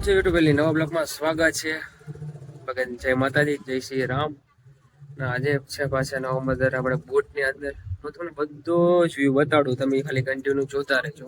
છે યુટ્યુબ પેલી નવા બ્લોગમાં સ્વાગત છે. ભગન જય માતાજી, જય શ્રી રામ. આજે છે પાછા નવા મદર આપણે બોટની અંદર. હું તમને બધો જ વ્યૂ બતાડું, તમે ખાલી કન્ટિન્યુ જોતા રહેજો.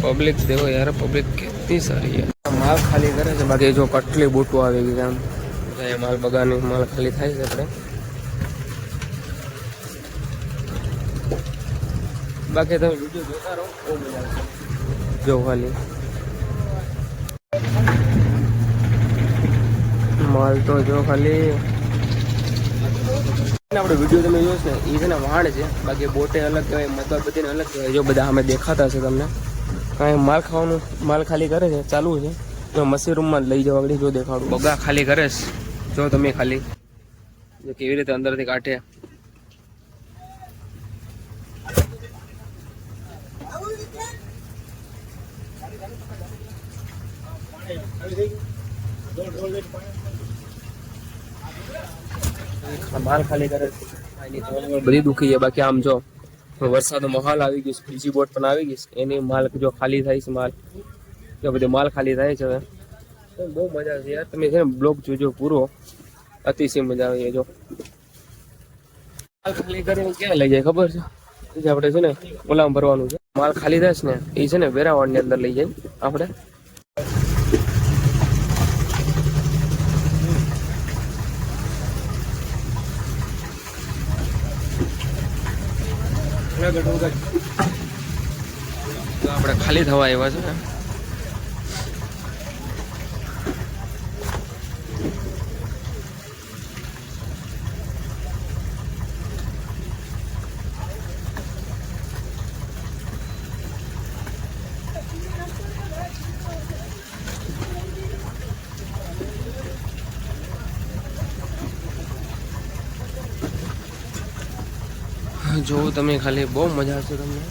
पब्लिक देखो यार, पब्लिक कितनी सारी है. माल खाली करे છે, બાકી જો કેટલી બોટો આવી ગઈ આમ. માલ બગાની માલ ખાલી થાય છે આપણે. બાકી તમે વિડીયો જોતા રહો, બહુ મજા આવશે. જો ખાલી માલ તો જો ખાલી આપણે વિડીયો તમે જોશો ને, એ છે ને વાણ છે. બાકી બોટે અલગ કહેવાય, મતલબ બધીને અલગ કહેવાય. જો બધા અમે દેખાતા છે તમને. કાંઈ માલ ખાવાનું, માલ ખાલી કરે છે, ચાલુ છે. તો મસી રૂમમાં લઈ જવા આગળ જો દેખાડું. બગા ખાલી કરે છે, જો તમે ખાલી જો કેવી રીતે અંદરથી કાઢે. માલ ખાલી કરે બધી દુખી છે. બાકી આમ જો વરસાદનો માહોલ આવી ગયો છે, બીજી બોટ પણ આવી ગઈ છે, એની માલ જો ખાલી થાય છે. માલ જો બધી માલ ખાલી થાય છે. હવે બહુ મજા આવે યાર, તમે છે ને બ્લોગ જોજો પૂરો, અતિશય મજા આવે. જો માલ ખાલી કરીને ક્યાં લઈ જાય ખબર છે? આપણે છે ને ઓલામાં ભરવાનું છે. માલ ખાલી થાય છે ને, એ છે ને વેરાવળની અંદર લઈ જાય આપણે. આપણે ખાલી થવા આવ્યા છે ને. જો તમે ખાલી બહુ મજા આવશે તમને.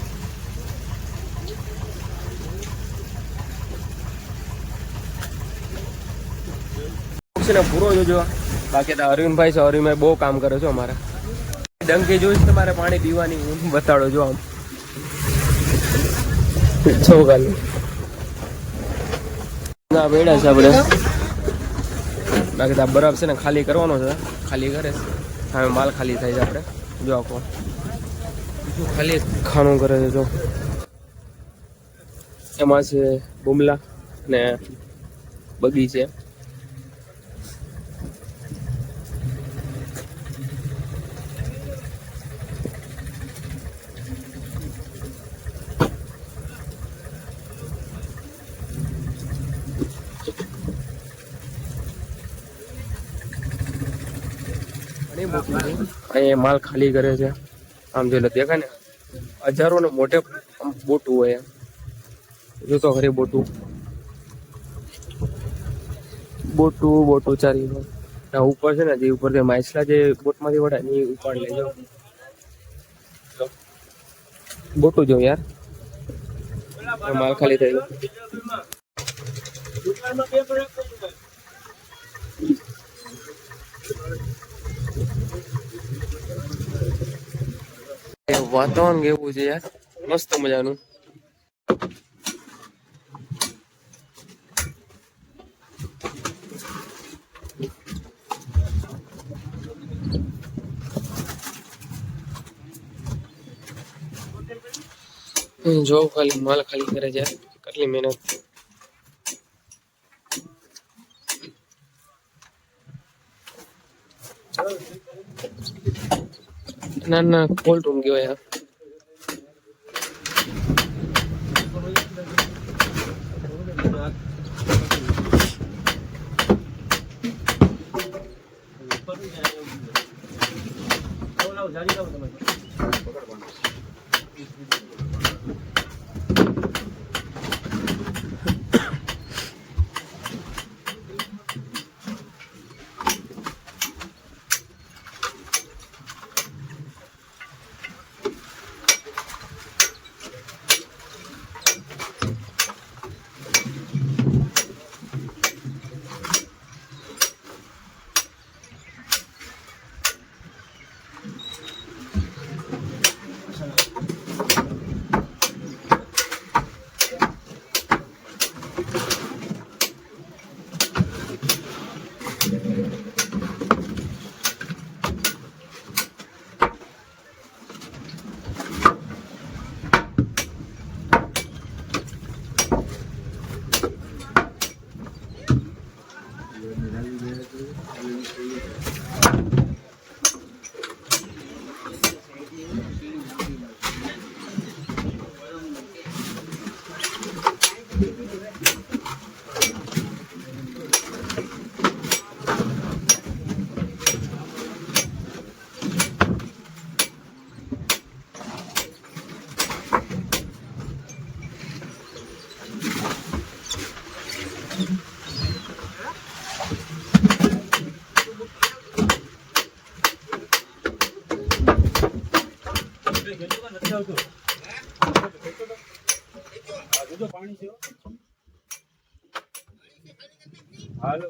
પૂરો જોજો. બાકી તો અરવિંદભાઈ છે, અરવિંદભાઈ બહુ કામ કરે છે અમારે. ડંકી જોઈશ તમારે પાણી પીવાની, હું બતાડો જો આમ છો ખાલી ના બેડા છે આપણે. બાકી તો બરફ છે ને ખાલી કરવાનો છે, ખાલી કરે હવે માલ ખાલી થાય છે આપણે. જો આખો ખાલી ખાણું કરે છે. જો એમાં છે બુમલા ને બગી છે. અહીંયા માલ ખાલી કરે છે. આમ જો દેખાય ને, હજારો ને મોટે બોટું હોય. જો તો ખરી બોટું ચારી ઉપર છે ને, જે ઉપર જે માછલા જે બોટમાંથી વળે ને એ ઉપાડ લેજો. બોટું જો યાર માલ ખાલી થઈ ગયો વાતાવરણ કેવું છે યાર મસ્ત મજાનું જો ખાલી માલ ખાલી કરે છે કેટલી મહેનત ના ના કોલ્ડ રૂમ ગયો યાર પાણી છે હાલો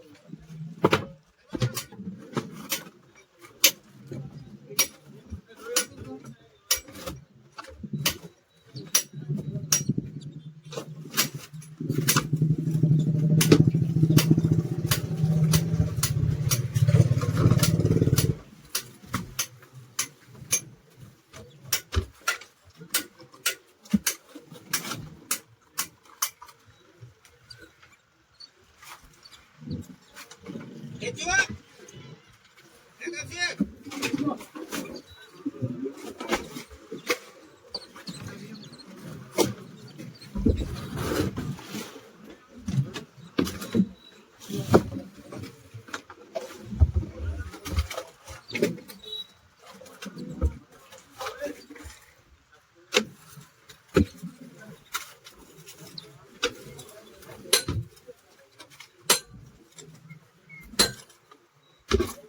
you